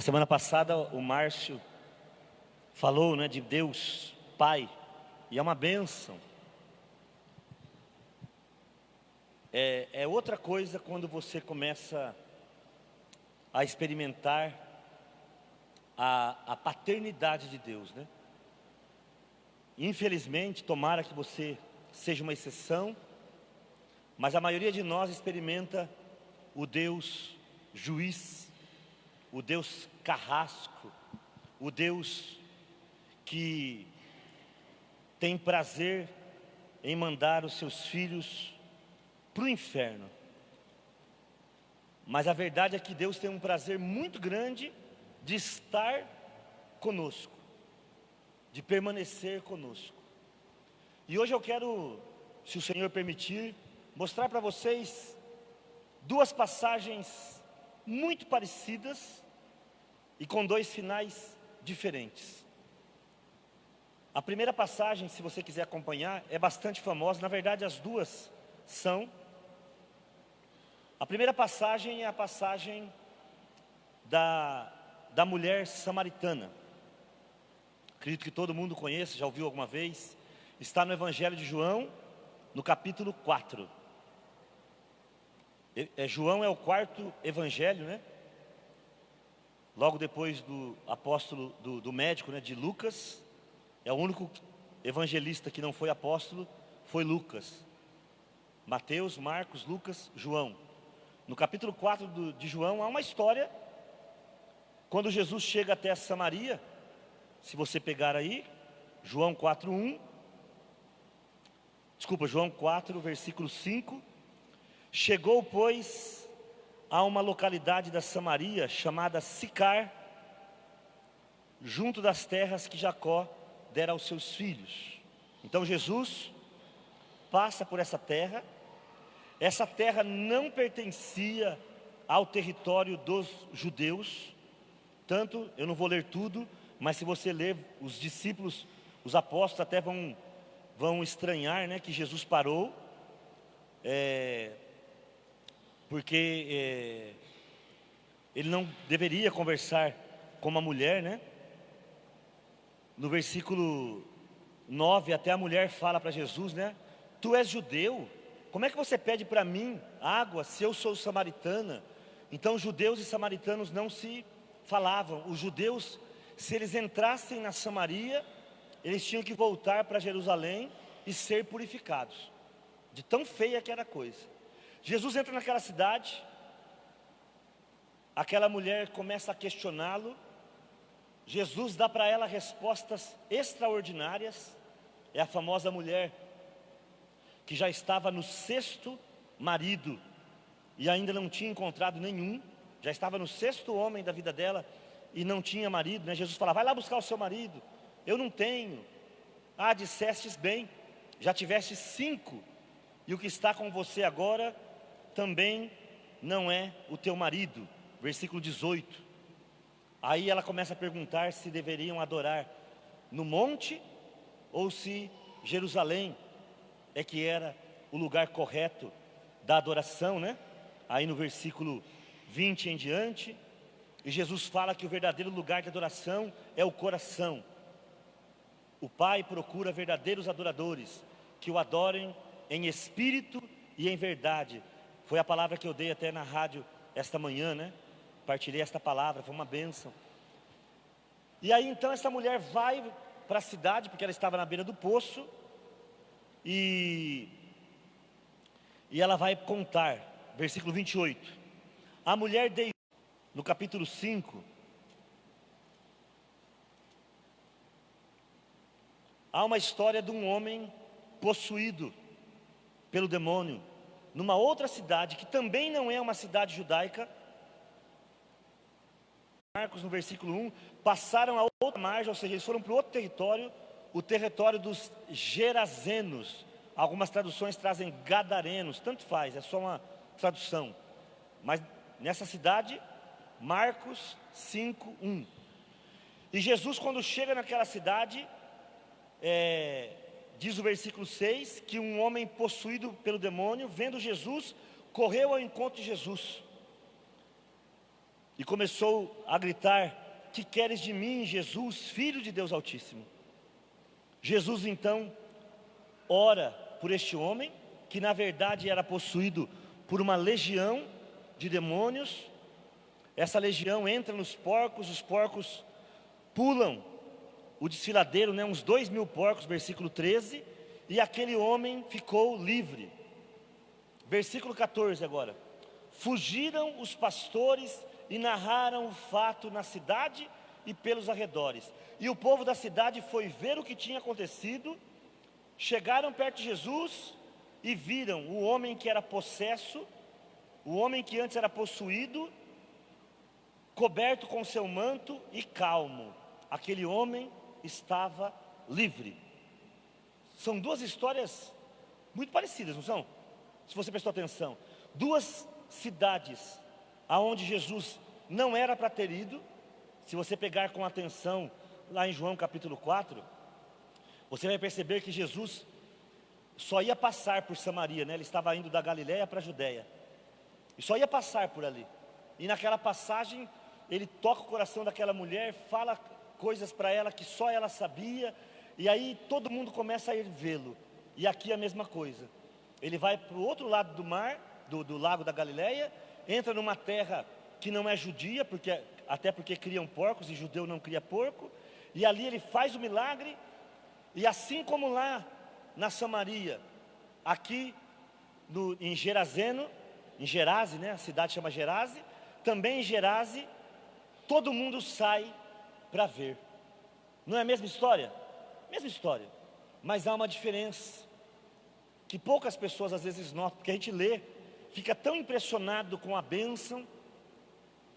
semana passada o Márcio falou, né, de Deus Pai, e é uma bênção. É outra coisa quando você começa a experimentar a paternidade de Deus, né? Infelizmente, tomara que você seja uma exceção, mas a maioria de nós experimenta o Deus juiz, o Deus carrasco, o Deus que tem prazer em mandar os seus filhos para o inferno. Mas a verdade é que Deus tem um prazer muito grande de estar conosco, de permanecer conosco. E hoje eu quero, se o Senhor permitir, mostrar para vocês duas passagens muito parecidas e com dois finais diferentes. A primeira passagem, se você quiser acompanhar, é bastante famosa. Na verdade, as duas são. A primeira passagem é a passagem da mulher samaritana. Acredito que todo mundo conhece, já ouviu alguma vez. Está no Evangelho de João, no capítulo 4. João é o quarto evangelho, né? Logo depois do apóstolo, do médico, né, de Lucas. É o único evangelista que não foi apóstolo, foi Lucas. Mateus, Marcos, Lucas, João. No capítulo 4 de João há uma história. Quando Jesus chega até Samaria, se você pegar aí, João 4, 4, versículo 5. Chegou, pois, a uma localidade da Samaria, chamada Sicar, junto das terras que Jacó dera aos seus filhos. Então Jesus passa por essa terra. Essa terra não pertencia ao território dos judeus. Tanto, eu não vou ler tudo, mas se você ler, os discípulos, os apóstolos até vão estranhar, né, que Jesus parou, porque ele não deveria conversar com uma mulher, né? No versículo 9, até a mulher fala para Jesus, né? Tu és judeu, como é que você pede para mim água se eu sou samaritana? Então judeus e samaritanos não se falavam. Os judeus, se eles entrassem na Samaria, eles tinham que voltar para Jerusalém e ser purificados. De tão feia que era a coisa. Jesus entra naquela cidade, aquela mulher começa a questioná-lo. Jesus dá para ela respostas extraordinárias. É a famosa mulher que já estava no 6º marido e ainda não tinha encontrado nenhum. Já estava no 6º homem da vida dela e não tinha marido, né? Jesus fala, vai lá buscar o seu marido. Eu não tenho. Ah, dissestes bem, já tiveste 5, e o que está com você agora também não é o teu marido. Versículo 18. Aí ela começa a perguntar se deveriam adorar no monte ou se Jerusalém é que era o lugar correto da adoração, né? Aí no versículo 20 em diante, e Jesus fala que o verdadeiro lugar de adoração é o coração. O Pai procura verdadeiros adoradores, que o adorem em espírito e em verdade. Foi a palavra que eu dei até na rádio esta manhã, né? Partilhei esta palavra, foi uma bênção. E aí então essa mulher vai para a cidade, porque ela estava na beira do poço, e ela vai contar, versículo 28. A mulher deitou, no capítulo 5, há uma história de um homem possuído pelo demônio, numa outra cidade, que também não é uma cidade judaica. Marcos, no versículo 1, passaram a outra margem, ou seja, eles foram para o outro território, o território dos Gerazenos. Algumas traduções trazem Gadarenos, tanto faz, é só uma tradução. Mas nessa cidade, Marcos 5, 1. E Jesus, quando chega naquela cidade, diz o versículo 6, que um homem possuído pelo demônio, vendo Jesus, correu ao encontro de Jesus. e começou a gritar: que queres de mim, Jesus, Filho de Deus Altíssimo? Jesus então ora por este homem, que na verdade era possuído por uma legião de demônios. Essa legião entra nos porcos, os porcos pulam o desfiladeiro, né, uns 2.000 porcos, versículo 13, e aquele homem ficou livre. Versículo 14 agora. Fugiram os pastores e narraram o fato na cidade e pelos arredores. E o povo da cidade foi ver o que tinha acontecido. Chegaram perto de Jesus e viram o homem que era possesso, o homem que antes era possuído, coberto com seu manto e calmo. Aquele homem estava livre. São duas histórias muito parecidas, não são? Se você prestou atenção, duas cidades aonde Jesus não era para ter ido. Se você pegar com atenção lá em João capítulo 4, você vai perceber que Jesus só ia passar por Samaria, né? Ele estava indo da Galiléia para a Judéia, e só ia passar por ali. E naquela passagem, ele toca o coração daquela mulher, fala coisas para ela que só ela sabia, e aí todo mundo começa a ir vê-lo. E aqui a mesma coisa. Ele vai para o outro lado do mar, do lago da Galiléia, entra numa terra que não é judia, até porque criam porcos e judeu não cria porco, e ali ele faz o milagre. E assim como lá na Samaria, aqui em Gerazeno, em Gerase, né, a cidade chama Gerase, também em Gerase, todo mundo sai para ver. Não é a mesma história? Mesma história, mas há uma diferença que poucas pessoas às vezes notam, porque a gente lê, fica tão impressionado com a bênção,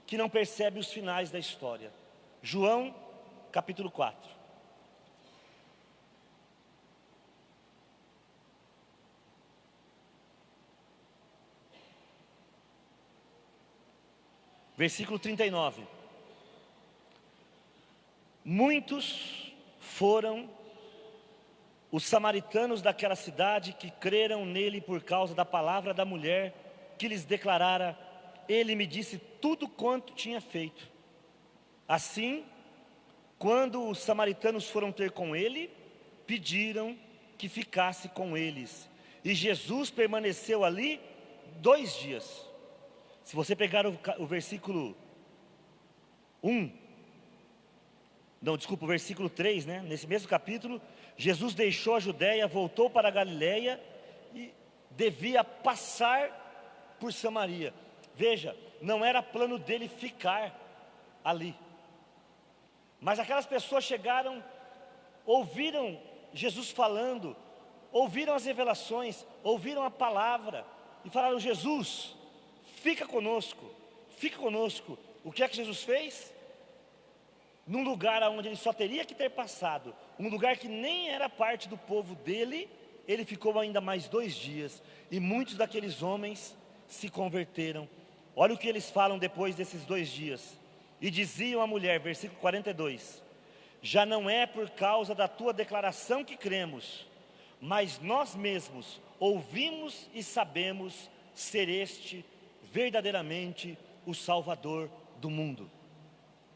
que não percebe os finais da história. João capítulo 4. Versículo 39. Muitos foram os samaritanos daquela cidade que creram nele por causa da palavra da mulher que lhes declarara: ele me disse tudo quanto tinha feito. Assim, quando os samaritanos foram ter com ele, pediram que ficasse com eles. E Jesus permaneceu ali 2 dias. Se você pegar o versículo 1, não, desculpa, o versículo 3, né? Nesse mesmo capítulo, Jesus deixou a Judéia, voltou para a Galiléia e devia passar por Samaria. Veja, não era plano dele ficar ali. Mas aquelas pessoas chegaram, ouviram Jesus falando, ouviram as revelações, ouviram a palavra e falaram: Jesus, fica conosco, fica conosco. O que é que Jesus fez? Num lugar onde ele só teria que ter passado, um lugar que nem era parte do povo dele, ele ficou ainda mais 2 dias, e muitos daqueles homens se converteram. Olha o que eles falam depois desses 2 dias. E diziam à mulher, versículo 42: já não é por causa da tua declaração que cremos, mas nós mesmos ouvimos e sabemos ser este verdadeiramente o Salvador do mundo.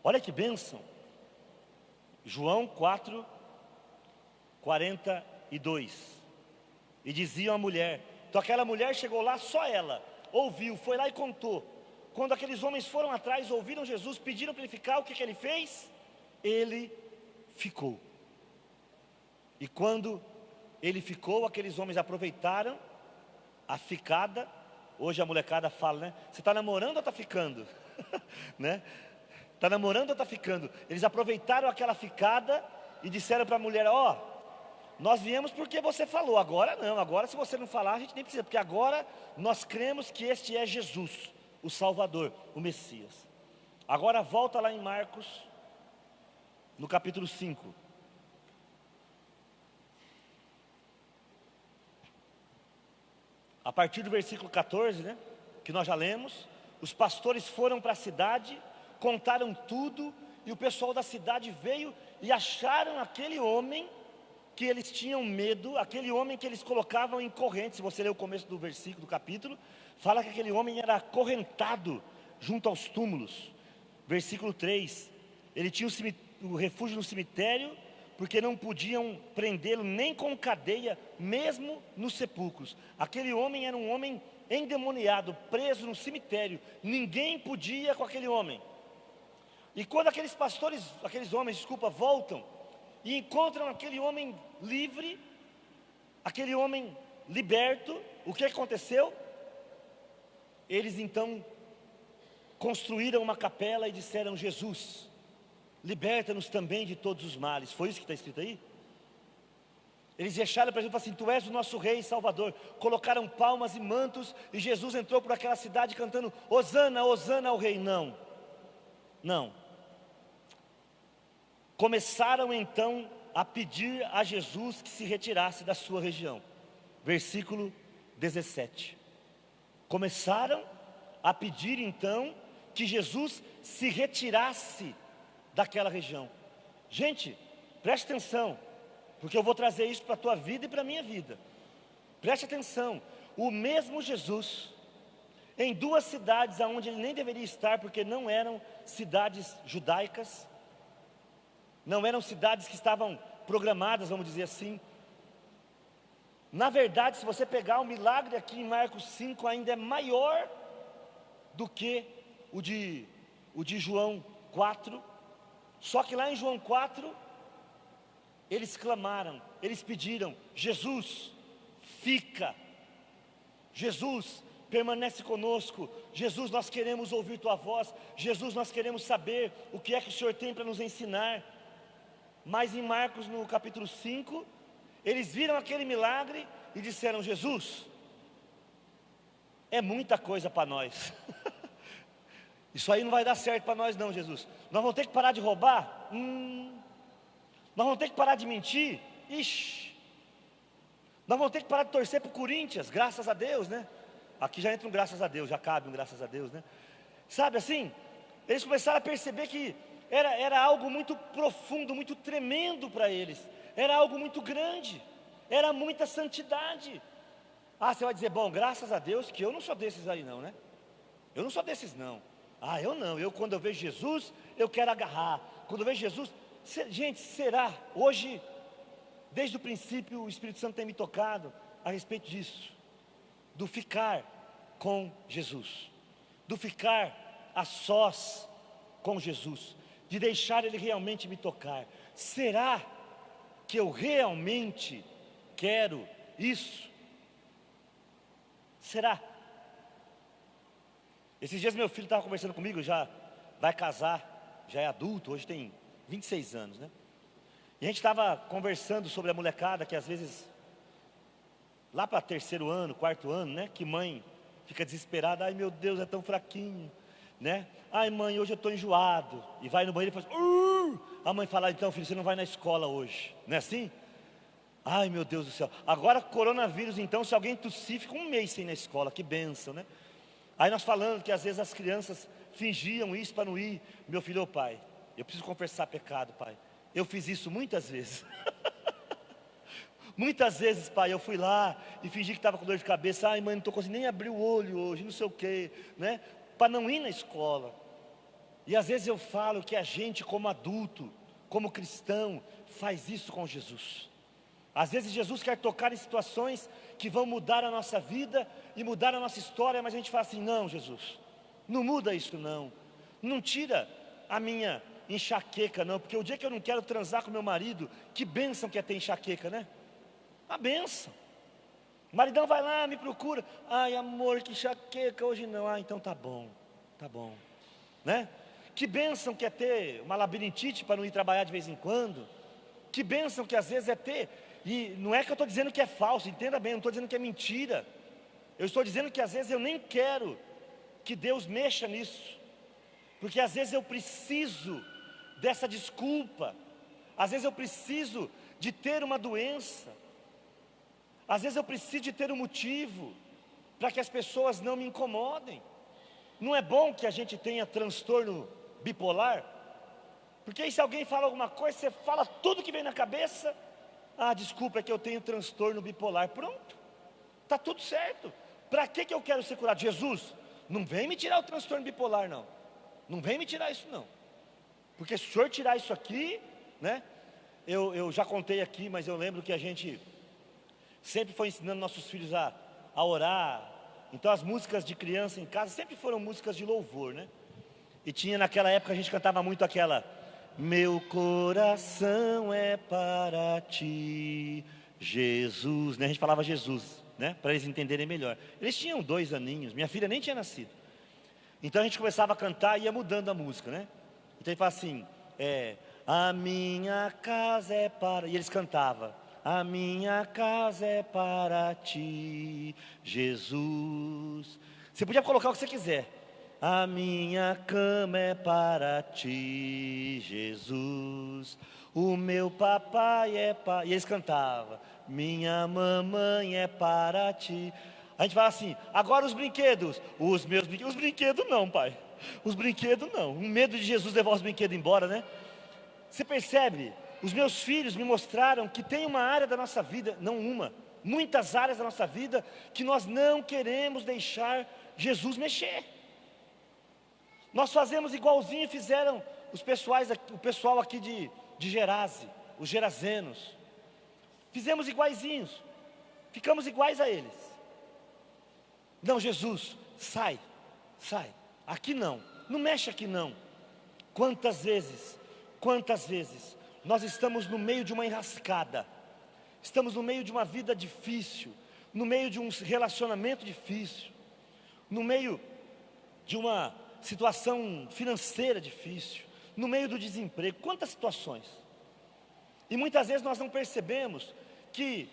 Olha que bênção. João 4, 42. E diziam à mulher, então aquela mulher chegou lá, só ela ouviu, foi lá e contou. Quando aqueles homens foram atrás, ouviram Jesus, pediram para ele ficar, o que ele fez? Ele ficou. E quando ele ficou, aqueles homens aproveitaram a ficada. Hoje a molecada fala, né? Você está namorando ou está ficando? Né? Está namorando ou está ficando? Eles aproveitaram aquela ficada e disseram para a mulher: ó, nós viemos porque você falou, agora não, agora se você não falar a gente nem precisa, porque agora nós cremos que este é Jesus, o Salvador, o Messias. Agora volta lá em Marcos, no capítulo 5. A partir do versículo 14, né, que nós já lemos, os pastores foram para a cidade, contaram tudo, e o pessoal da cidade veio e acharam aquele homem que eles tinham medo, aquele homem que eles colocavam em corrente. Se você ler o começo do versículo, do capítulo, fala que aquele homem era acorrentado junto aos túmulos. versículo 3, ele tinha o refúgio no cemitério, porque não podiam prendê-lo nem com cadeia, mesmo nos sepulcros. Aquele homem era um homem endemoniado, preso no cemitério, ninguém podia com aquele homem. E quando aqueles homens, voltam e encontram aquele homem livre, aquele homem liberto, o que aconteceu? Eles então construíram uma capela e disseram: Jesus, liberta-nos também de todos os males. Foi isso que está escrito aí? Eles deixaram para Jesus e falaram assim: tu és o nosso rei e salvador. Colocaram palmas e mantos, e Jesus entrou por aquela cidade cantando: Hosana, Hosana ao rei. Não. Começaram então a pedir a Jesus que se retirasse da sua região. Versículo 17. Começaram a pedir então que Jesus se retirasse daquela região. Gente, preste atenção, porque eu vou trazer isso para a tua vida e para a minha vida. Preste atenção, o mesmo Jesus, em duas cidades onde ele nem deveria estar, porque não eram cidades judaicas, não eram cidades que estavam programadas, vamos dizer assim. Na verdade, se você pegar o milagre aqui em Marcos 5, ainda é maior do que o de João 4. Só que lá em João 4, eles clamaram, eles pediram: Jesus, fica. Jesus, permanece conosco. Jesus, nós queremos ouvir tua voz. Jesus, nós queremos saber o que é que o Senhor tem para nos ensinar. Mas em Marcos, no capítulo 5, eles viram aquele milagre e disseram: Jesus, é muita coisa para nós. Isso aí não vai dar certo para nós não, Jesus. Nós vamos ter que parar de roubar? Nós vamos ter que parar de mentir? Ixi. Nós vamos ter que parar de torcer para o Corinthians, graças a Deus, né? Aqui já entra um graças a Deus, já cabe um graças a Deus, né? Sabe assim, eles começaram a perceber que era algo muito profundo, muito tremendo para eles. Era algo muito grande, era muita santidade. Ah, você vai dizer: bom, graças a Deus que eu não sou desses aí não, né? Eu não sou desses não. Ah, eu não, quando eu vejo Jesus, eu quero agarrar. Quando eu vejo Jesus, gente, será? Hoje, desde o princípio, o Espírito Santo tem me tocado a respeito disso, do ficar com Jesus, do ficar a sós com Jesus, de deixar Ele realmente me tocar. Será que eu realmente quero isso? Será? Esses dias meu filho estava conversando comigo, já vai casar, já é adulto, hoje tem 26 anos, né? E a gente estava conversando sobre a molecada que às vezes, lá para terceiro ano, quarto ano, né? Que mãe fica desesperada: ai meu Deus, é tão fraquinho, né? Ai mãe, hoje eu estou enjoado. E vai no banheiro e faz: a mãe fala: então filho, você não vai na escola hoje, não é assim? Ai meu Deus do céu, agora coronavírus então, se alguém tossir, fica um mês sem ir na escola, que bênção, né? Aí nós falando que às vezes as crianças fingiam isso para não ir. Meu filho: ô pai, eu preciso confessar pecado, pai. Eu fiz isso muitas vezes. Muitas vezes, pai, eu fui lá e fingi que estava com dor de cabeça. Ai mãe, não estou conseguindo nem abrir o olho hoje, não sei o quê, né? Para não ir na escola. E às vezes eu falo que a gente, como adulto, como cristão, faz isso com Jesus. Às vezes Jesus quer tocar em situações que vão mudar a nossa vida e mudar a nossa história, mas a gente fala assim: não, Jesus, não muda isso não. Não tira a minha enxaqueca não, porque o dia que eu não quero transar com meu marido, que bênção que é ter enxaqueca, né? Uma bênção. O maridão vai lá, me procura: ai amor, que enxaqueca hoje não. Ah, então tá bom, né? Que bênção que é ter uma labirintite para não ir trabalhar de vez em quando. Que bênção que às vezes é ter. E não é que eu estou dizendo que é falso, entenda bem, eu não estou dizendo que é mentira. Eu estou dizendo que às vezes eu nem quero que Deus mexa nisso, porque às vezes eu preciso dessa desculpa, às vezes eu preciso de ter uma doença, às vezes eu preciso de ter um motivo para que as pessoas não me incomodem. Não é bom que a gente tenha transtorno bipolar, porque aí se alguém fala alguma coisa, você fala tudo que vem na cabeça. Ah, desculpa, é que eu tenho transtorno bipolar. Pronto, está tudo certo. Para que eu quero ser curado? Jesus, não vem me tirar o transtorno bipolar não. Não vem me tirar isso não. Porque se o senhor tirar isso aqui, né? Eu já contei aqui, mas eu lembro que a gente sempre foi ensinando nossos filhos a orar. Então as músicas de criança em casa sempre foram músicas de louvor, né? E tinha naquela época, a gente cantava muito aquela: meu coração é para ti, Jesus, né? A gente falava Jesus, né? Para eles entenderem melhor. Eles tinham 2 aninhos, minha filha nem tinha nascido. Então a gente começava a cantar e ia mudando a música, né? Então ele fala assim, a minha casa é para... E eles cantavam, a minha casa é para ti, Jesus. Você podia colocar o que você quiser. A minha cama é para ti, Jesus. O meu papai é para... E eles cantavam, minha mamãe é para ti. A gente fala assim, agora os brinquedos. Os meus brinquedos. Os brinquedos não, pai. Os brinquedos não. Um medo de Jesus levar os brinquedos embora, né? Você percebe? Os meus filhos me mostraram que tem uma área da nossa vida, não uma, muitas áreas da nossa vida, que nós não queremos deixar Jesus mexer. Nós fazemos igualzinho fizeram o pessoal aqui de Gerase, os gerazenos. Fizemos iguaizinhos, ficamos iguais a eles. Não, Jesus, sai, aqui não mexe aqui não. Quantas vezes nós estamos no meio de uma enrascada, estamos no meio de uma vida difícil, no meio de um relacionamento difícil, no meio de uma situação financeira difícil, no meio do desemprego, quantas situações. E muitas vezes nós não percebemos que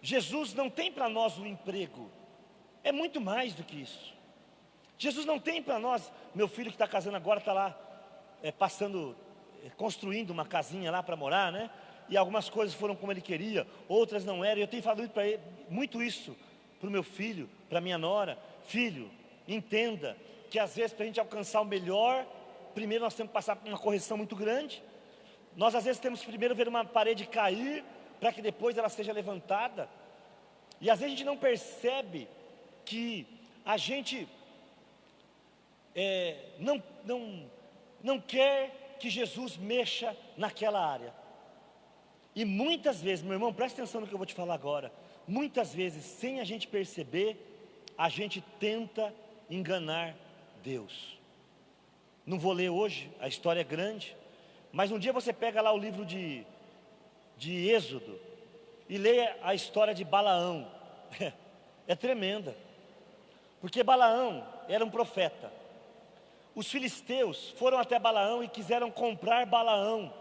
Jesus não tem para nós um emprego, é muito mais do que isso. Jesus não tem para nós, meu filho que está casando agora está lá, construindo uma casinha lá para morar, né? E algumas coisas foram como ele queria, outras não eram. Eu tenho falado para ele, muito isso para o meu filho, para a minha nora: filho, entenda que às vezes para a gente alcançar o melhor, primeiro nós temos que passar por uma correção muito grande. Nós às vezes temos que primeiro ver uma parede cair, para que depois ela seja levantada. E às vezes a gente não percebe que a gente não quer que Jesus mexa naquela área. E muitas vezes, meu irmão, presta atenção no que eu vou te falar agora. Muitas vezes, sem a gente perceber, a gente tenta enganar Deus. Não vou ler hoje, a história é grande, mas um dia você pega lá o livro de Êxodo e lê a história de Balaão. É tremenda, porque Balaão era um profeta. Os filisteus foram até Balaão e quiseram comprar Balaão,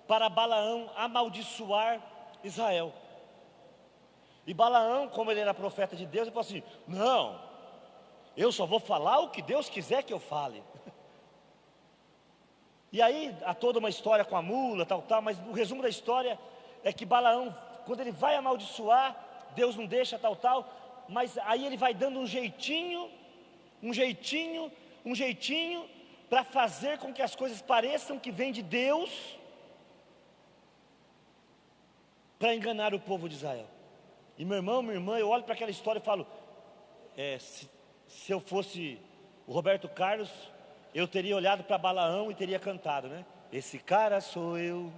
para Balaão amaldiçoar Israel. E Balaão, como ele era profeta de Deus, ele falou assim: não, eu só vou falar o que Deus quiser que eu fale. E aí há toda uma história com a mula, tal, mas o resumo da história é que Balaão, quando ele vai amaldiçoar, Deus não deixa, tal, mas aí ele vai dando um jeitinho, para fazer com que as coisas pareçam que vêm de Deus, para enganar o povo de Israel. E meu irmão, minha irmã, eu olho para aquela história e falo, se eu fosse o Roberto Carlos, eu teria olhado para Balaão e teria cantado, né? Esse cara sou eu.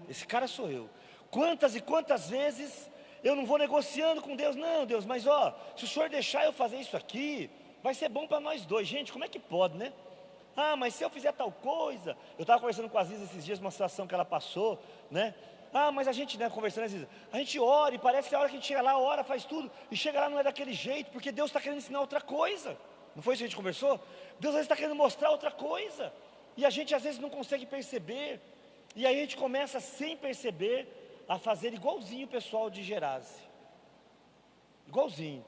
Quantas e quantas vezes eu não vou negociando com Deus, não, Deus, mas se o Senhor deixar eu fazer isso aqui, vai ser bom para nós dois. Gente, como é que pode, né? Ah, mas se eu fizer tal coisa, eu estava conversando com a Aziza esses dias, uma situação que ela passou, né? Ah, mas a gente, né, conversando, Aziza, a gente ora e parece que a hora que a gente chega lá, ora, faz tudo, e chega lá não é daquele jeito, porque Deus está querendo ensinar outra coisa. Não foi isso que a gente conversou? Deus às vezes está querendo mostrar outra coisa, e a gente às vezes não consegue perceber, e aí a gente começa sem perceber a fazer igualzinho o pessoal de Gerase. Igualzinho.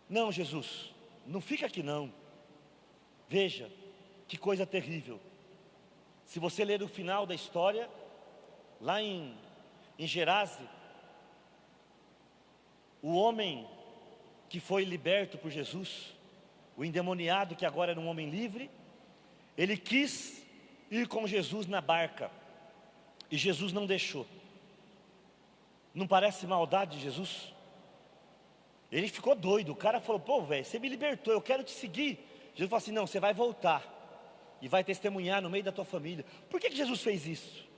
Não, Jesus, não fica aqui não. Veja, que coisa terrível. Se você ler o final da história, lá em Gerase, o homem que foi liberto por Jesus, o endemoniado que agora era um homem livre, ele quis ir com Jesus na barca, e Jesus não deixou. Não parece maldade de Jesus? Ele ficou doido, o cara falou, pô velho, você me libertou, eu quero te seguir. Jesus falou assim, não, você vai voltar. e vai testemunhar no meio da tua família. Por que Jesus fez isso?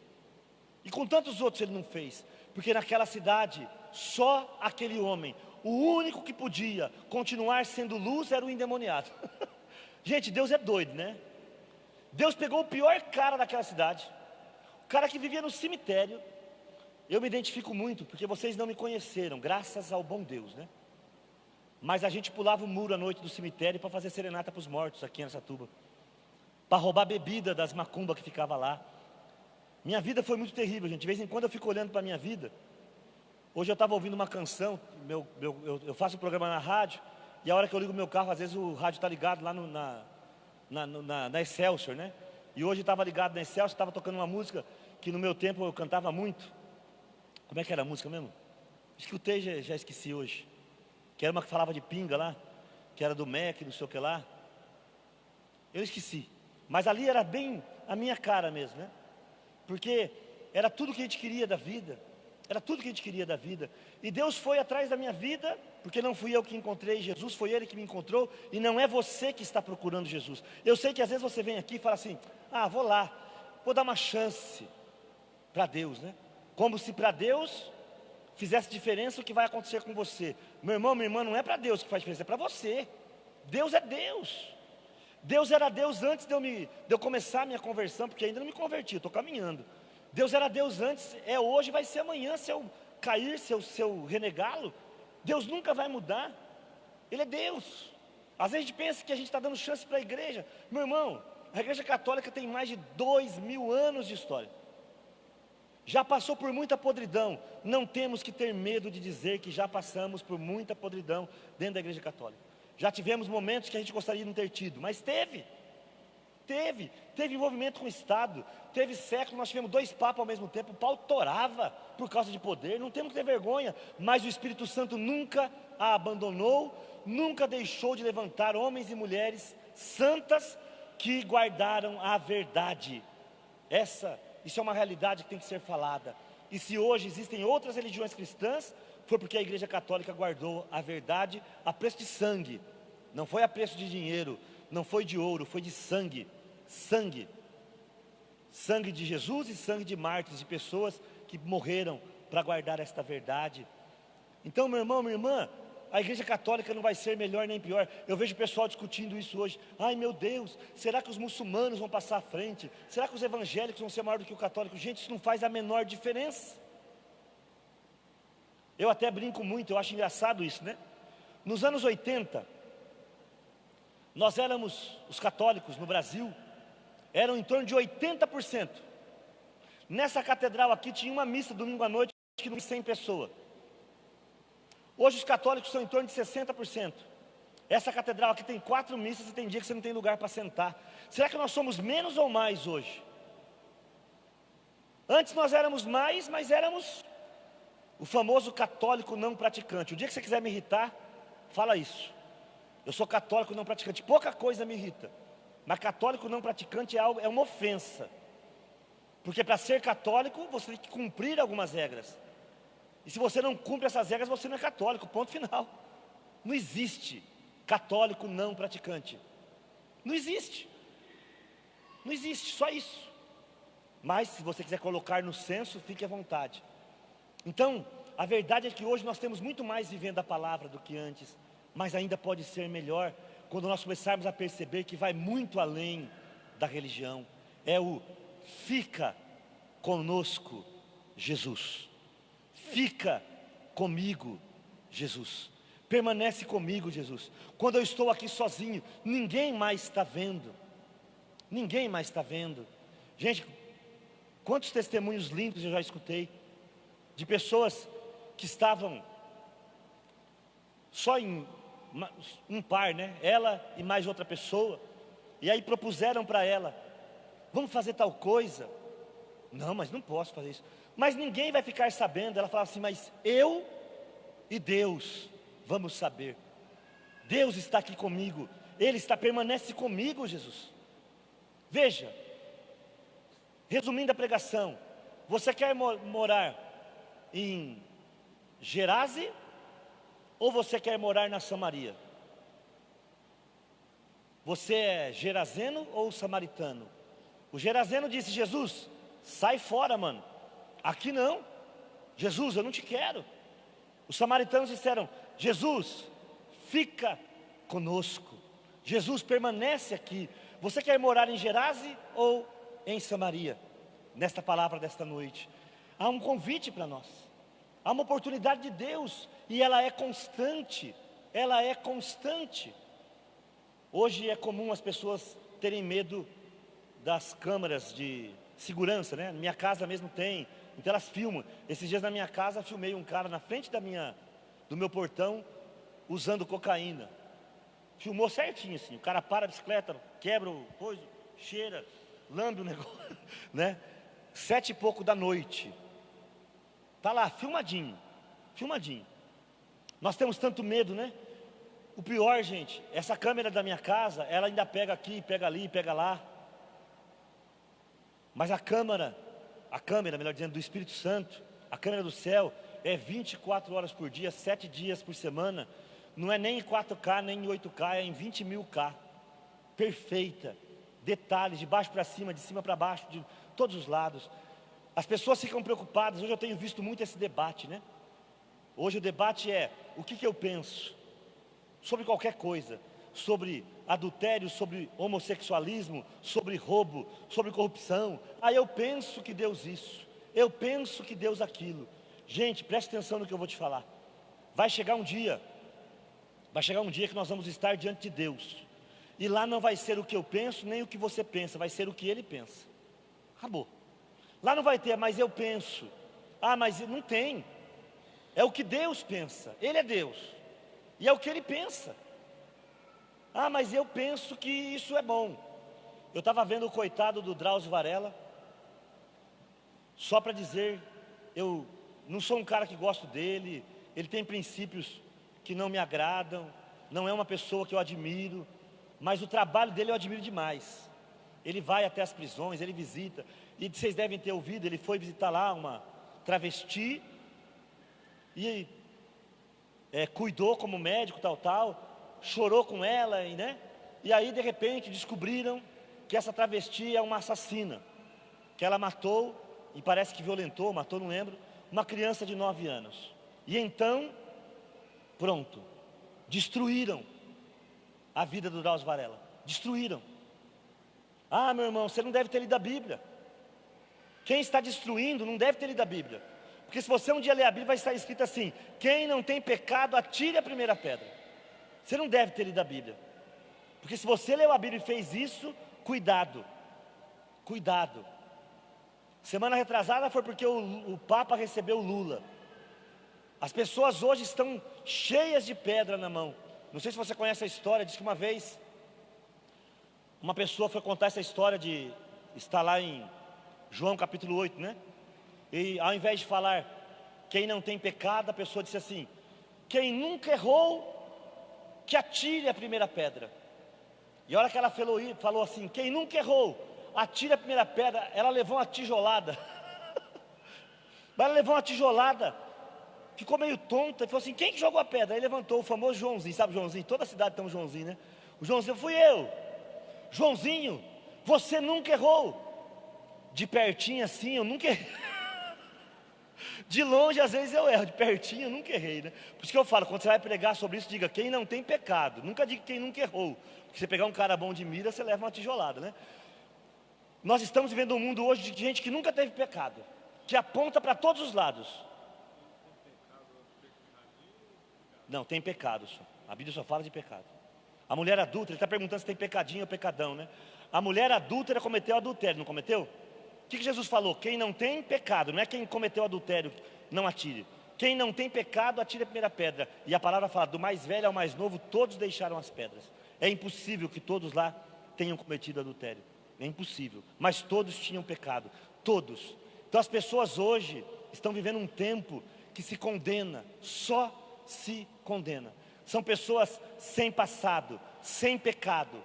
E com tantos outros ele não fez? Porque naquela cidade, só aquele homem, o único que podia continuar sendo luz era o endemoniado. Gente, Deus é doido, né? Deus pegou o pior cara daquela cidade, o cara que vivia no cemitério. Eu me identifico muito, porque vocês não me conheceram, graças ao bom Deus, né? Mas a gente pulava o muro à noite do cemitério para fazer serenata para os mortos aqui em Araçatuba, para roubar bebida das macumbas que ficava lá. Minha vida foi muito terrível, gente. De vez em quando eu fico olhando para a minha vida. Hoje eu estava ouvindo uma canção, eu faço um programa na rádio, e a hora que eu ligo o meu carro, às vezes o rádio está ligado lá na Excelsior, né? E hoje eu estava ligado na Excelsior, estava tocando uma música que no meu tempo eu cantava muito. Como é que era a música mesmo? Escutei, já esqueci hoje. Que era uma que falava de pinga lá, que era do MEC, não sei o que lá. Eu esqueci. Mas ali era bem a minha cara mesmo, né? Porque era tudo que a gente queria da vida. Era tudo que a gente queria da vida. E Deus foi atrás da minha vida, porque não fui eu que encontrei Jesus, foi Ele que me encontrou. E não é você que está procurando Jesus. Eu sei que às vezes você vem aqui e fala assim: ah, vou lá, vou dar uma chance para Deus, né? Como se para Deus fizesse diferença o que vai acontecer com você. Meu irmão, minha irmã, não é para Deus que faz diferença, é para você. Deus é Deus. Deus era Deus antes de eu começar a minha conversão, porque ainda não me converti, eu estou caminhando. Deus era Deus antes, é hoje, vai ser amanhã. Se eu cair, se eu renegá-lo, Deus nunca vai mudar. Ele é Deus. Às vezes a gente pensa que a gente está dando chance para a igreja. Meu irmão, a igreja católica tem mais de 2000 anos de história. Já passou por muita podridão. Não temos que ter medo de dizer que já passamos por muita podridão dentro da igreja católica. Já tivemos momentos que a gente gostaria de não ter tido, mas teve envolvimento com o Estado. Teve séculos, nós tivemos 2 papas ao mesmo tempo. O pau torava por causa de poder. Não temos que ter vergonha. Mas o Espírito Santo nunca a abandonou, nunca deixou de levantar homens e mulheres santas que guardaram a verdade. Isso é uma realidade que tem que ser falada. E se hoje existem outras religiões cristãs, foi porque a Igreja Católica guardou a verdade a preço de sangue. Não foi a preço de dinheiro, não foi de ouro, foi de sangue. Sangue. Sangue de Jesus e sangue de mártires, de pessoas que morreram para guardar esta verdade. Então, meu irmão, minha irmã, a Igreja Católica não vai ser melhor nem pior. Eu vejo o pessoal discutindo isso hoje. Ai meu Deus, será que os muçulmanos vão passar à frente? Será que os evangélicos vão ser maior do que o católico? Gente, isso não faz a menor diferença. Eu até brinco muito, eu acho engraçado isso, né? Nos anos 80, nós éramos, os católicos no Brasil, eram em torno de 80%. Nessa catedral aqui tinha uma missa domingo à noite, que não tinha 100 pessoas. Hoje os católicos são em torno de 60%. Essa catedral aqui tem 4 missas e tem dia que você não tem lugar para sentar. Será que nós somos menos ou mais hoje? Antes nós éramos mais, mas éramos o famoso católico não praticante. O dia que você quiser me irritar, fala isso. Eu sou católico não praticante. Pouca coisa me irrita, mas católico não praticante é uma ofensa. Porque para ser católico, você tem que cumprir algumas regras. E se você não cumpre essas regras, você não é católico, ponto final. Não existe católico não praticante. Não existe. Não existe, só isso. Mas se você quiser colocar no censo, fique à vontade. Então, a verdade é que hoje nós temos muito mais vivendo a palavra do que antes. Mas ainda pode ser melhor quando nós começarmos a perceber que vai muito além da religião. É o fica conosco, Jesus. Fica comigo, Jesus. Permanece comigo, Jesus. Quando eu estou aqui sozinho, ninguém mais está vendo. Ninguém mais está vendo. Gente, quantos testemunhos lindos eu já escutei de pessoas que estavam só em um par, né? Ela e mais outra pessoa. E aí propuseram para ela: vamos fazer tal coisa. Não, mas não posso fazer isso. Mas ninguém vai ficar sabendo. Ela fala assim: mas eu e Deus vamos saber. Deus está aqui comigo. Ele permanece comigo, Jesus. Veja, resumindo a pregação, você quer morar em Gerase ou você quer morar na Samaria? você é gerazeno ou samaritano? O gerazeno disse: Jesus, sai fora, mano, aqui não. Jesus, eu não te quero. Os samaritanos disseram: Jesus, fica conosco. Jesus, permanece aqui. Você quer morar em Gerase ou em Samaria? Nesta palavra desta noite, há um convite para nós. Há uma oportunidade de Deus, e ela é constante. Ela é constante. Hoje é comum as pessoas terem medo das câmeras de segurança, né? Na minha casa mesmo tem, então elas filmam. Esses dias na minha casa filmei um cara na frente do meu portão usando cocaína. Filmou certinho assim, o cara para a bicicleta, quebra o coisa, cheira, lambe o negócio, né? 7 e pouco da noite. Tá lá, filmadinho, filmadinho. Nós temos tanto medo, né? O pior, gente, essa câmera da minha casa, ela ainda pega aqui, pega ali, pega lá. Mas a câmera, melhor dizendo, do Espírito Santo, a câmera do céu, é 24 horas por dia, 7 dias por semana. Não é nem em 4K, nem em 8K, é em 20.000K. Perfeita. Detalhes, de baixo para cima, de cima para baixo, de todos os lados. As pessoas ficam preocupadas. Hoje eu tenho visto muito esse debate, né? Hoje o debate é: o que eu penso? Sobre qualquer coisa. Sobre adultério, sobre homossexualismo, sobre roubo, sobre corrupção. Eu penso que Deus isso, eu penso que Deus aquilo. Gente, preste atenção no que eu vou te falar. Vai chegar um dia que nós vamos estar diante de Deus, e lá não vai ser o que eu penso, nem o que você pensa, vai ser o que Ele pensa. Acabou. Lá não vai ter, mas eu penso. Mas não tem. É o que Deus pensa. Ele é Deus, e é o que Ele pensa. Mas eu penso que isso é bom. Eu estava vendo o coitado do Drauzio Varela. Só para dizer, eu não sou um cara que gosto dele. Ele tem princípios que não me agradam. Não é uma pessoa que eu admiro. Mas o trabalho dele eu admiro demais. Ele vai até as prisões, ele visita. E vocês devem ter ouvido, ele foi visitar lá uma travesti. E cuidou como médico, tal. Chorou com ela, né? E aí de repente descobriram que essa travesti é uma assassina, que ela matou, e parece que matou, não lembro, uma criança de 9 anos. E então, pronto, destruíram a vida do Drauzio Varela. Destruíram. Meu irmão, você não deve ter lido a Bíblia. Quem está destruindo não deve ter lido a Bíblia. Porque se você um dia ler a Bíblia, vai estar escrito assim: quem não tem pecado, atire a primeira pedra. Você não deve ter lido a Bíblia. Porque se você leu a Bíblia e fez isso, cuidado. Cuidado. Semana retrasada foi porque o Papa recebeu o Lula. As pessoas hoje estão cheias de pedra na mão. Não sei se você conhece a história. Diz que uma vez uma pessoa foi contar essa história de estar lá em João capítulo 8, né? E ao invés de falar quem não tem pecado, a pessoa disse assim: quem nunca errou, que atire a primeira pedra. E a hora que ela falou assim: quem nunca errou, atire a primeira pedra, ela levou uma tijolada. Mas ela levou uma tijolada, ficou meio tonta, e falou assim: quem que jogou a pedra? Aí levantou o famoso Joãozinho, sabe Joãozinho? Toda a cidade tem um Joãozinho, né? O Joãozinho: fui eu. Joãozinho, você nunca errou. De pertinho assim, eu nunca errei. De longe às vezes eu erro, de pertinho eu nunca errei, né? Por isso que eu falo, quando você vai pregar sobre isso, diga quem não tem pecado. Nunca diga quem nunca errou. Porque você pegar um cara bom de mira, você leva uma tijolada, né? Nós estamos vivendo um mundo hoje de gente que nunca teve pecado, que aponta para todos os lados. Não, tem pecado só. A Bíblia só fala de pecado. A mulher adúltera, ele está perguntando se tem pecadinho ou pecadão, né? A mulher adúltera cometeu adultério, não cometeu? O que Jesus falou? Quem não tem pecado, não é quem cometeu adultério, não atire. Quem não tem pecado, atire a primeira pedra. E a palavra fala: do mais velho ao mais novo, todos deixaram as pedras. É impossível que todos lá tenham cometido adultério. É impossível. Mas todos tinham pecado. Todos. Então as pessoas hoje estão vivendo um tempo que se condena. Só se condena. São pessoas sem passado, sem pecado.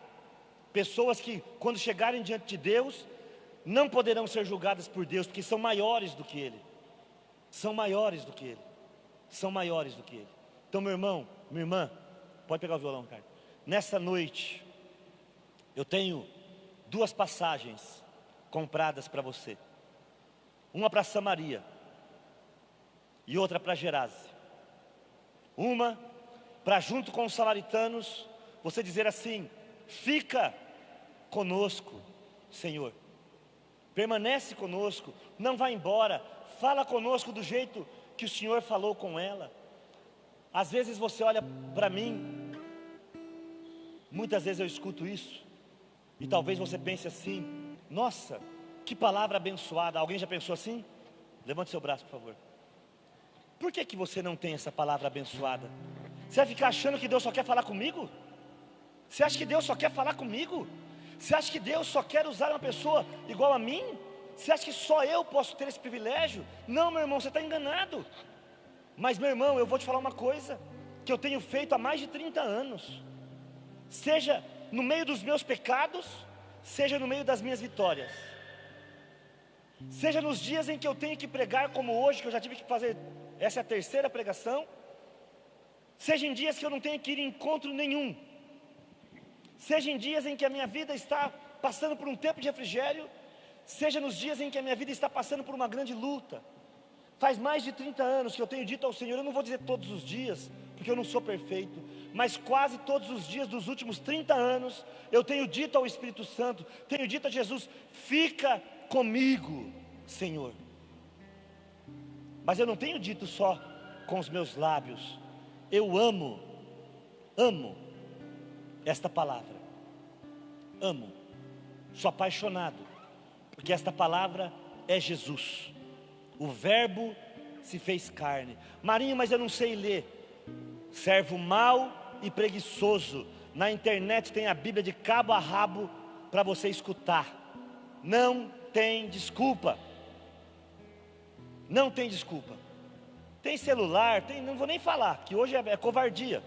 Pessoas que, quando chegarem diante de Deus, não poderão ser julgadas por Deus, porque são maiores do que Ele. São maiores do que Ele. São maiores do que Ele. Então, meu irmão, minha irmã, pode pegar o violão, cara. Nessa noite, Eu tenho duas passagens compradas para você. Uma para Samaria e outra para Gerase. Uma para, junto com os samaritanos, você dizer assim: fica conosco, Senhor. Permanece conosco, não vá embora. Fala conosco do jeito que o Senhor falou com ela. Às vezes você olha para mim, muitas vezes eu escuto isso, e talvez você pense assim: nossa, que palavra abençoada. Alguém já pensou assim? Levante seu braço, por favor. Por que você não tem essa palavra abençoada? Você vai ficar achando que Deus só quer falar comigo? Você acha que Deus só quer falar comigo? Você acha que Deus só quer usar uma pessoa igual a mim? Você acha que só eu posso ter esse privilégio? Não, meu irmão, você está enganado. Mas, meu irmão, eu vou te falar uma coisa que eu tenho feito há mais de 30 anos. Seja no meio dos meus pecados, seja no meio das minhas vitórias. Seja nos dias em que eu tenho que pregar, como hoje, que eu já tive que fazer, essa é a terceira pregação. Seja em dias que eu não tenho que ir em encontro nenhum. Seja em dias em que a minha vida está passando por um tempo de refrigério. Seja nos dias em que a minha vida está passando por uma grande luta. Faz mais de 30 anos que eu tenho dito ao Senhor, eu não vou dizer todos os dias, porque eu não sou perfeito, mas quase todos os dias dos últimos 30 anos, eu tenho dito ao Espírito Santo, tenho dito a Jesus: fica comigo, Senhor. Mas eu não tenho dito só com os meus lábios. Eu amo esta palavra. Amo, sou apaixonado, porque esta palavra é Jesus. O verbo se fez carne. Marinho, mas eu não sei ler. Servo mau e preguiçoso. Na internet tem a Bíblia de cabo a rabo para você escutar. Não tem desculpa. Não tem desculpa. Tem celular, não vou nem falar, que hoje é covardia.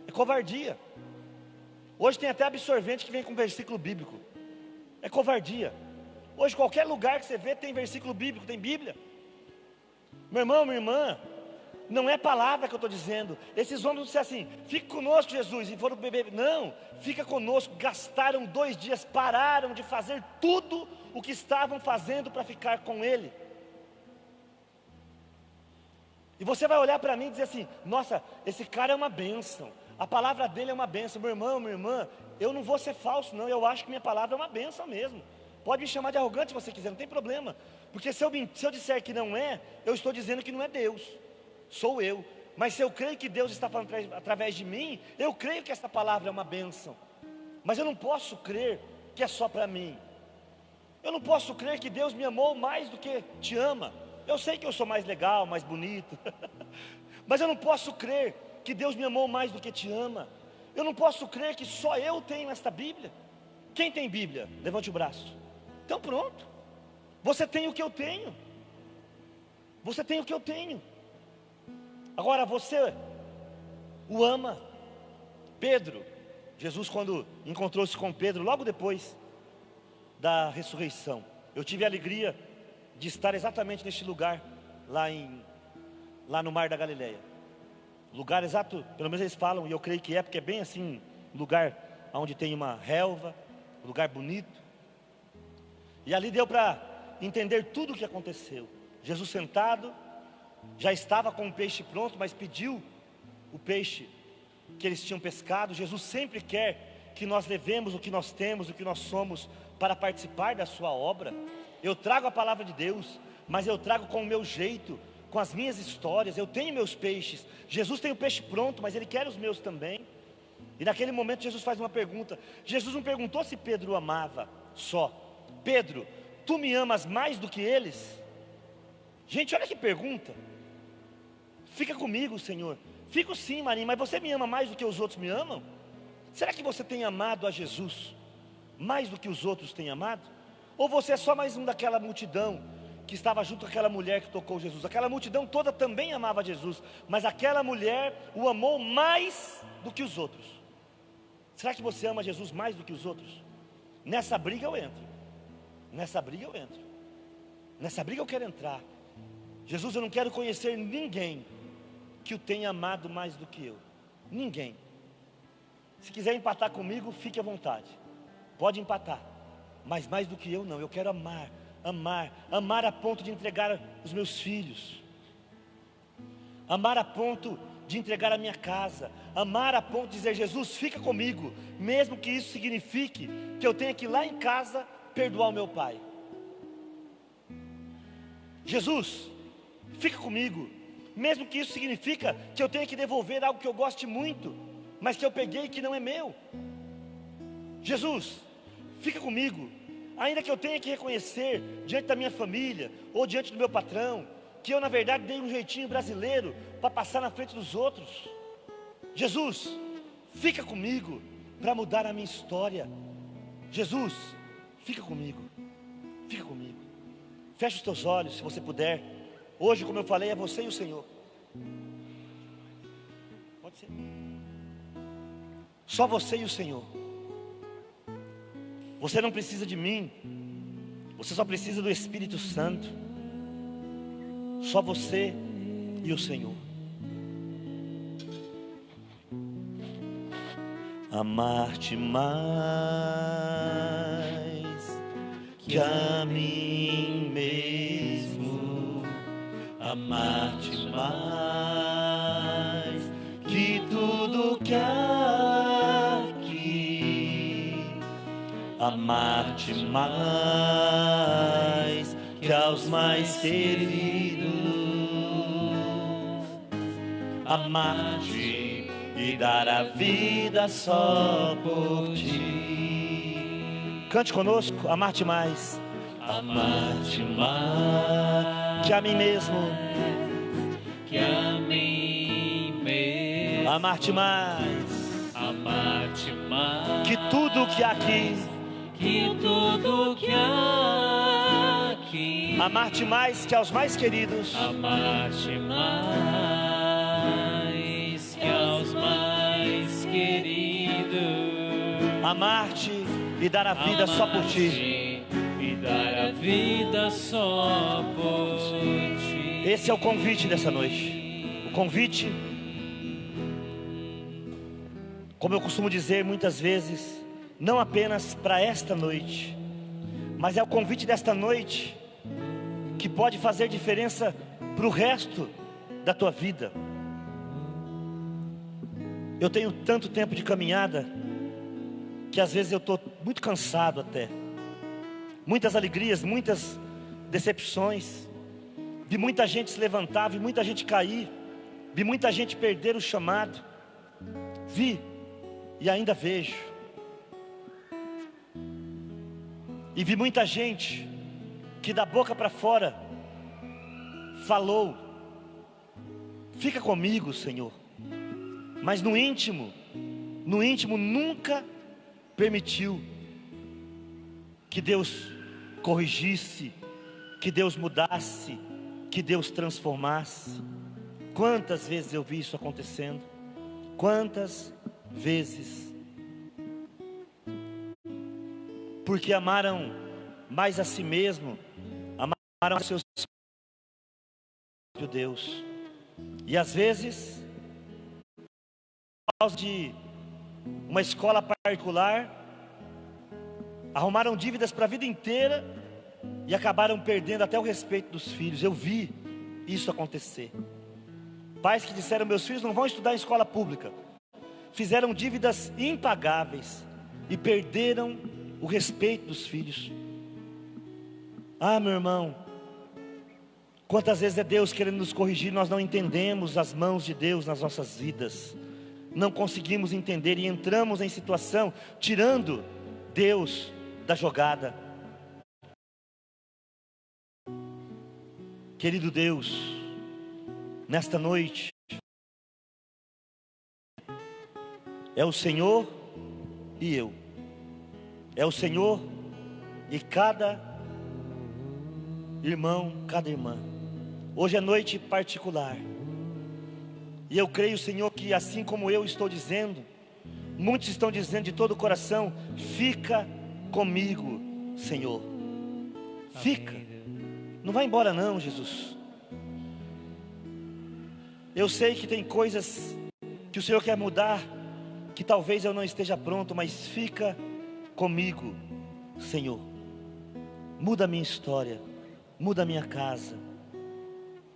É covardia. Hoje tem até absorvente que vem com versículo bíblico. É covardia. Hoje qualquer lugar que você vê tem versículo bíblico, tem Bíblia. Meu irmão, minha irmã, não é palavra que eu estou dizendo. Esses homens não disseram assim: fique conosco, Jesus, e foram beber. Não, fica conosco. Gastaram 2 dias, pararam de fazer tudo o que estavam fazendo para ficar com Ele. E você vai olhar para mim e dizer assim: nossa, esse cara é uma bênção, a palavra dele é uma bênção. Meu irmão, minha irmã, eu não vou ser falso não, eu acho que minha palavra é uma bênção mesmo. Pode me chamar de arrogante se você quiser, não tem problema. Porque se eu disser que não é, eu estou dizendo que não é Deus, sou eu. Mas se eu creio que Deus está falando através de mim, eu creio que essa palavra é uma bênção. Mas eu não posso crer que é só para mim. Eu não posso crer que Deus me amou mais do que te ama. Eu sei que eu sou mais legal, mais bonito. Mas eu não posso crer que Deus me amou mais do que te ama. Eu não posso crer que só eu tenho esta Bíblia. Quem tem Bíblia? Levante o braço. Então pronto. Você tem o que eu tenho. Você tem o que eu tenho. Agora você o ama. Pedro, Jesus quando encontrou-se com Pedro, logo depois da ressurreição, eu tive a alegria de estar exatamente neste lugar, lá no Mar da Galileia. Lugar exato, pelo menos eles falam, e eu creio que é, porque é bem assim, lugar onde tem uma relva, lugar bonito. E ali deu para entender tudo o que aconteceu. Jesus sentado, já estava com o peixe pronto, mas pediu o peixe que eles tinham pescado. Jesus sempre quer que nós levemos o que nós temos, o que nós somos, para participar da sua obra. Eu trago a palavra de Deus, mas eu trago com o meu jeito, com as minhas histórias. Eu tenho meus peixes. Jesus tem o peixe pronto, mas Ele quer os meus também. E naquele momento Jesus faz uma pergunta. Jesus não perguntou se Pedro o amava só. Pedro, tu me amas mais do que eles? Gente, olha que pergunta. Fica comigo, Senhor. Fico sim, Marinho, mas você me ama mais do que os outros me amam? Será que você tem amado a Jesus mais do que os outros têm amado? Ou você é só mais um daquela multidão que estava junto com aquela mulher que tocou Jesus? Aquela multidão toda também amava Jesus, mas aquela mulher o amou mais do que os outros. Será que você ama Jesus mais do que os outros? Nessa briga eu entro. Nessa briga eu entro. Nessa briga eu quero entrar. Jesus, eu não quero conhecer ninguém que o tenha amado mais do que eu. Ninguém. Se quiser empatar comigo, fique à vontade. pode empatar, mas mais do que eu não, eu quero amar, amar, amar a ponto de entregar os meus filhos, amar a ponto de entregar a minha casa, amar a ponto de dizer: Jesus, fica comigo, mesmo que isso signifique que eu tenha que ir lá em casa perdoar o meu pai. Jesus, fica comigo, mesmo que isso significa que eu tenha que devolver algo que eu goste muito, mas que eu peguei que não é meu. Jesus, fica comigo, ainda que eu tenha que reconhecer diante da minha família ou diante do meu patrão que eu na verdade dei um jeitinho brasileiro para passar na frente dos outros. Jesus, fica comigo para mudar a minha história. Jesus, fica comigo, fica comigo. Feche os teus olhos se você puder. Hoje, como eu falei, é você e o Senhor. Pode ser. Só você e o Senhor. Você não precisa de mim, você só precisa do Espírito Santo. Só você e o Senhor. Amar-te mais que a mim mesmo, amar-te mais que tudo que há aqui, amar-te mais que aos mais queridos, amar-te e dar a vida só por ti. Cante conosco, amar-te mais, amar-te mais que a mim mesmo, que a mim mesmo, amar-te mais, amar-te mais que tudo que há aqui, que tudo que há aqui, amar-te mais que aos mais queridos, amar-te mais que aos mais queridos, amar-te e dar a vida só por ti. E dar a vida só por ti. Esse é o convite dessa noite. O convite, como eu costumo dizer muitas vezes, não apenas para esta noite, mas é o convite desta noite que pode fazer diferença para o resto da tua vida. Eu tenho tanto tempo de caminhada que às vezes eu estou muito cansado até. Muitas alegrias, muitas decepções. Vi muita gente se levantar, vi muita gente cair, vi muita gente perder o chamado. Vi e ainda vejo. E vi muita gente que da boca para fora falou: fica comigo, Senhor. Mas no íntimo nunca permitiu que Deus corrigisse, que Deus mudasse, que Deus transformasse. Quantas vezes eu vi isso acontecendo? Quantas vezes? Porque amaram mais a si mesmo, amaram a seus Deus. E às vezes, por causa de uma escola particular, arrumaram dívidas para a vida inteira e acabaram perdendo até o respeito dos filhos. Eu vi isso acontecer. Pais que disseram: meus filhos não vão estudar em escola pública, fizeram dívidas impagáveis e perderam o respeito dos filhos. Ah, meu irmão, quantas vezes é Deus querendo nos corrigir, nós não entendemos as mãos de Deus nas nossas vidas, não conseguimos entender e entramos em situação tirando Deus da jogada. Querido Deus, nesta noite é o Senhor e eu, é o Senhor e cada irmão, cada irmã. Hoje é noite particular, e eu creio, Senhor, que assim como eu estou dizendo, muitos estão dizendo de todo o coração: fica comigo, Senhor. Fica, não vai embora não, Jesus. Eu sei que tem coisas que o Senhor quer mudar, que talvez eu não esteja pronto, mas fica comigo, Senhor. Muda a minha história, muda a minha casa,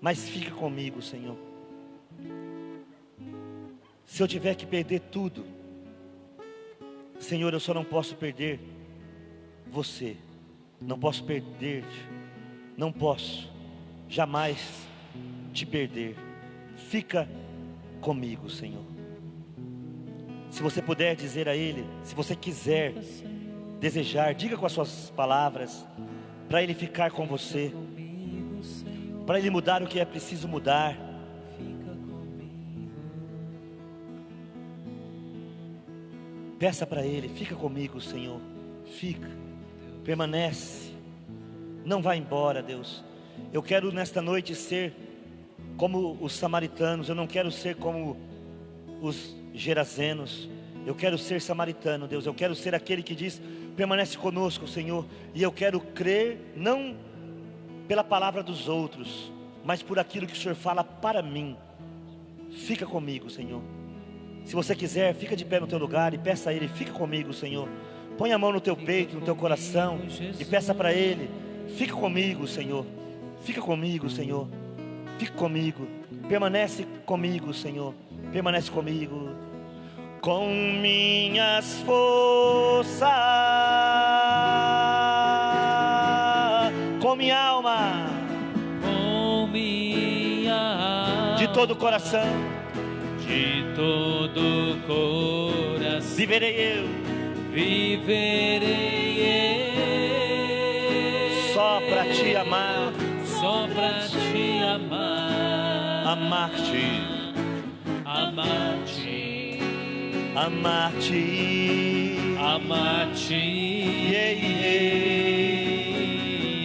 mas fica comigo, Senhor. Se eu tiver que perder tudo, Senhor, eu só não posso perder você. Não posso perder-te. Não posso jamais te perder. Fica comigo, Senhor. Se você puder dizer a Ele, se você quiser desejar, diga com as suas palavras, para Ele ficar com você, para Ele mudar o que é preciso mudar. Peça para Ele, fica comigo, Senhor. Fica, permanece, não vá embora, Deus. Eu quero nesta noite ser como os samaritanos. Eu não quero ser como os gerazenos. Eu quero ser samaritano, Deus. Eu quero ser aquele que diz: permanece conosco, Senhor. E eu quero crer, não pela palavra dos outros, mas por aquilo que o Senhor fala para mim. Fica comigo, Senhor. Se você quiser, fica de pé no teu lugar e peça a Ele: fica comigo, Senhor. Põe a mão no teu peito, no teu coração, e peça para Ele: fica comigo, Senhor. Fica comigo, Senhor. Fica comigo. Permanece comigo, Senhor. Permanece comigo. Com minhas forças, com minha alma, com minha alma, de todo o coração, de todo o coração, viverei eu, só para te amar, só para te amar, amar-te, amar-te, amar-te, amar-te,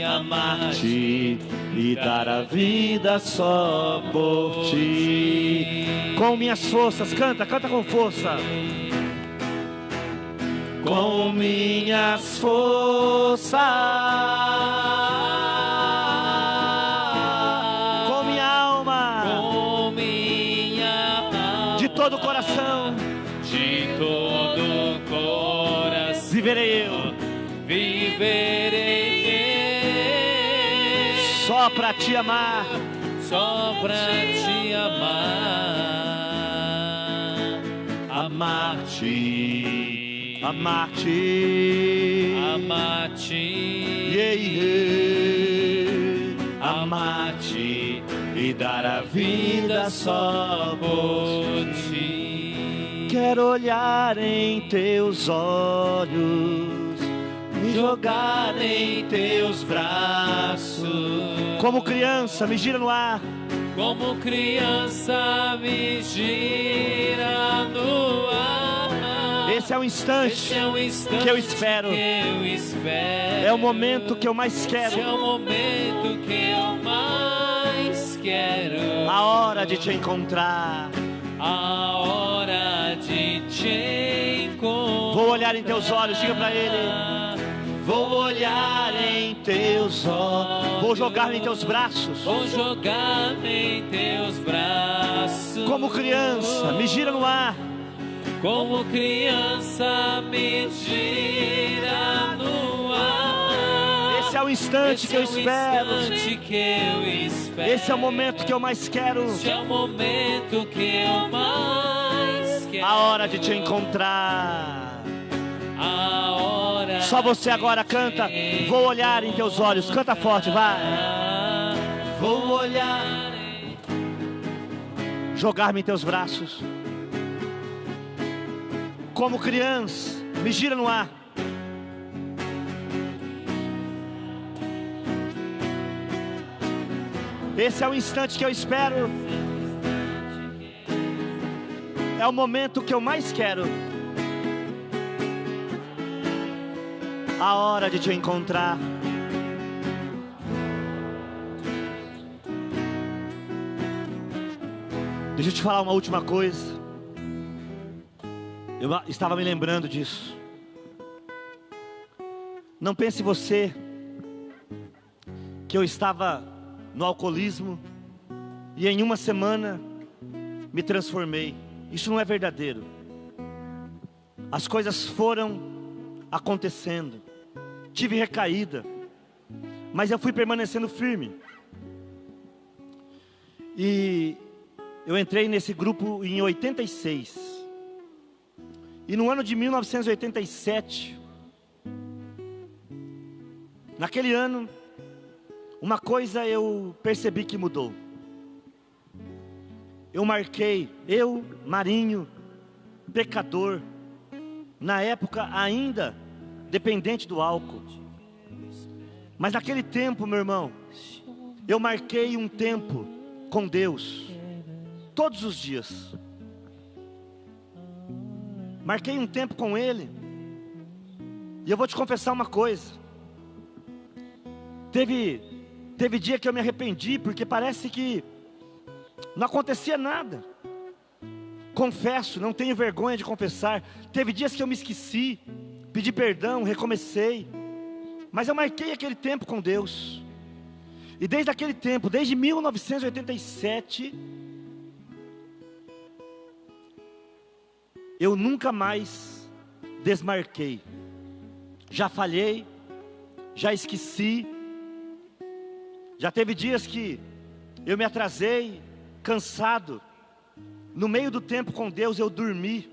amar-te e dar a vida só por ti. Com minhas forças, canta com força. Com minhas forças, com minha alma, de todo o coração, de todo o coração, viverei eu, só para te amar, só para te amar, amar-te, amar-te, amar-te, amar-te e dar a vida só por ti. Quero olhar em teus olhos, me jogar em teus braços. Como criança, me gira no ar. Como criança me gira no ar. Esse é o instante, que eu espero. É o momento que eu mais quero. É o momento que eu mais quero. A hora de te encontrar. A hora de te encontrar. Vou olhar em teus olhos, diga para Ele. Vou olhar em teus olhos. Vou jogar em teus braços. Vou jogar em teus braços. Como criança, me gira no ar. Como criança me gira no ar. Esse é o instante que eu espero. Esse é o momento que eu mais quero. Esse é o momento que eu mais quero. A hora de te encontrar. A hora. Só você agora canta. Vou olhar em teus olhos. Canta forte, vai. Vou olhar. Jogar-me em teus braços. Como criança, me gira no ar. Esse é o instante que eu espero. É o momento que eu mais quero. A hora de te encontrar. Deixa eu te falar uma última coisa. Eu estava me lembrando disso. Não pense você que eu estava no alcoolismo e em uma semana me transformei. Isso não é verdadeiro. As coisas foram acontecendo, tive recaída, mas eu fui permanecendo firme. E eu entrei nesse grupo em 86. E no ano de 1987, naquele ano, uma coisa eu percebi que mudou. Eu marquei, eu, Marinho, pecador, na época ainda dependente do álcool. Mas naquele tempo, meu irmão, eu marquei um tempo com Deus, todos os dias. Marquei um tempo com Ele. E eu vou te confessar uma coisa. Teve dia que eu me arrependi, porque parece que não acontecia nada. Confesso, não tenho vergonha de confessar. Teve dias que eu me esqueci, pedi perdão, recomecei. Mas eu marquei aquele tempo com Deus. E desde aquele tempo, desde 1987, eu nunca mais desmarquei. Já falhei, já esqueci. Já teve dias que eu me atrasei, cansado. No meio do tempo com Deus eu dormi.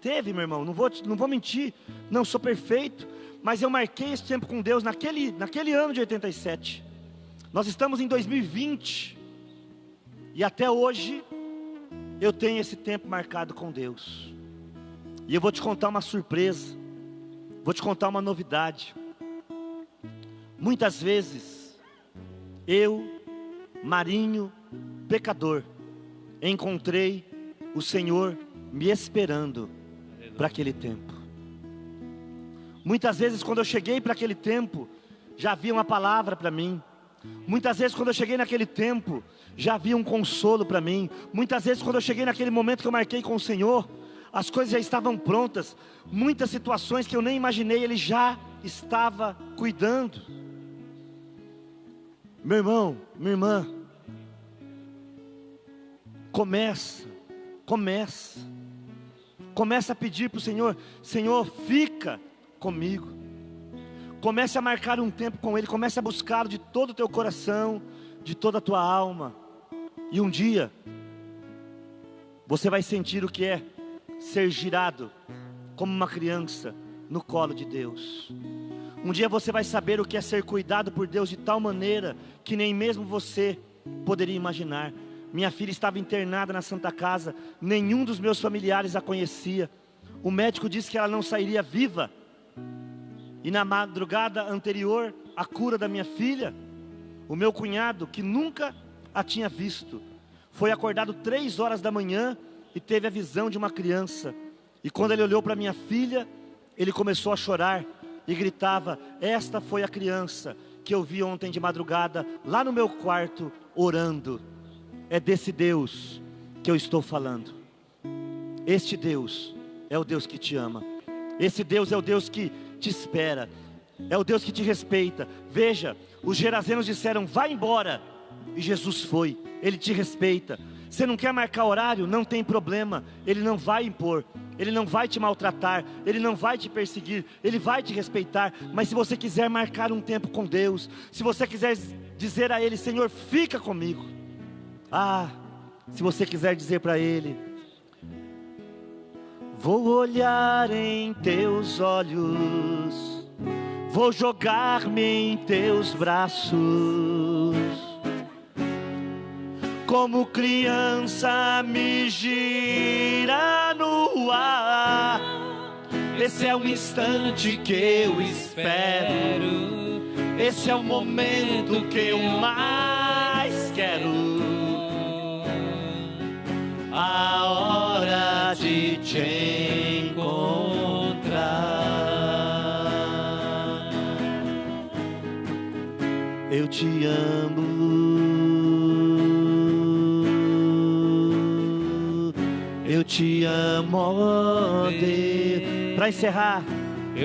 Teve, meu irmão, não vou mentir, não sou perfeito, mas eu marquei esse tempo com Deus naquele ano de 87. Nós estamos em 2020 e até hoje eu tenho esse tempo marcado com Deus. E eu vou te contar uma surpresa, vou te contar uma novidade. Muitas vezes eu, Marinho, pecador, encontrei o Senhor me esperando para aquele tempo. Muitas vezes quando eu cheguei para aquele tempo, já havia uma palavra para mim. Muitas vezes quando eu cheguei naquele tempo, já havia um consolo para mim. Muitas vezes quando eu cheguei naquele momento que eu marquei com o Senhor, as coisas já estavam prontas. Muitas situações que eu nem imaginei, Ele já estava cuidando. Meu irmão, minha irmã, começa a pedir para o Senhor: Senhor, fica comigo. Comece a marcar um tempo com Ele, comece a buscá-lo de todo o teu coração, de toda a tua alma. E um dia, você vai sentir o que é ser girado como uma criança no colo de Deus. Um dia você vai saber o que é ser cuidado por Deus de tal maneira que nem mesmo você poderia imaginar. Minha filha estava internada na Santa Casa, nenhum dos meus familiares a conhecia. O médico disse que ela não sairia viva. E na madrugada anterior à cura da minha filha, o meu cunhado, que nunca a tinha visto, foi acordado 3 horas da manhã e teve a visão de uma criança. E quando ele olhou para minha filha, ele começou a chorar e gritava: esta foi a criança que eu vi ontem de madrugada lá no meu quarto orando. É desse Deus que eu estou falando. Este Deus é o Deus que te ama. Esse Deus é o Deus que te espera, é o Deus que te respeita. Veja, os gerazenos disseram: vai embora, e Jesus foi. Ele te respeita. Você não quer marcar horário? Não tem problema, Ele não vai impor, Ele não vai te maltratar, Ele não vai te perseguir, Ele vai te respeitar. Mas se você quiser marcar um tempo com Deus, se você quiser dizer a Ele: Senhor, fica comigo. Se você quiser dizer para Ele: vou olhar em teus olhos, vou jogar-me em teus braços, como criança me gira no ar. Esse é o instante que eu espero, esse é o momento que eu mais quero. A hora de te encontrar. Eu te amo, eu te amo, ó Deus. Para encerrar,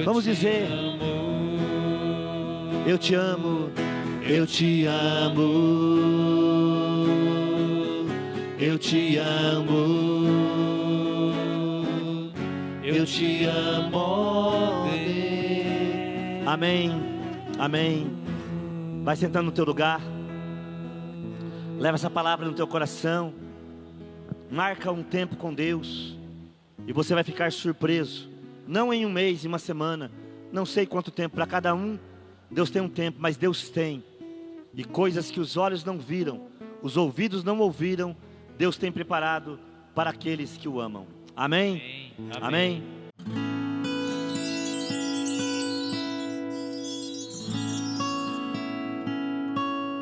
vamos dizer: eu te amo, eu te amo. Eu te amo, eu te amo, Deus. Amém, amém. Vai sentando no teu lugar. Leva essa palavra no teu coração. Marca um tempo com Deus e você vai ficar surpreso. Não em um mês, em uma semana, não sei quanto tempo. Para cada um, Deus tem um tempo, mas Deus tem. E coisas que os olhos não viram, os ouvidos não ouviram, Deus tem preparado para aqueles que o amam. Amém? Amém. Amém.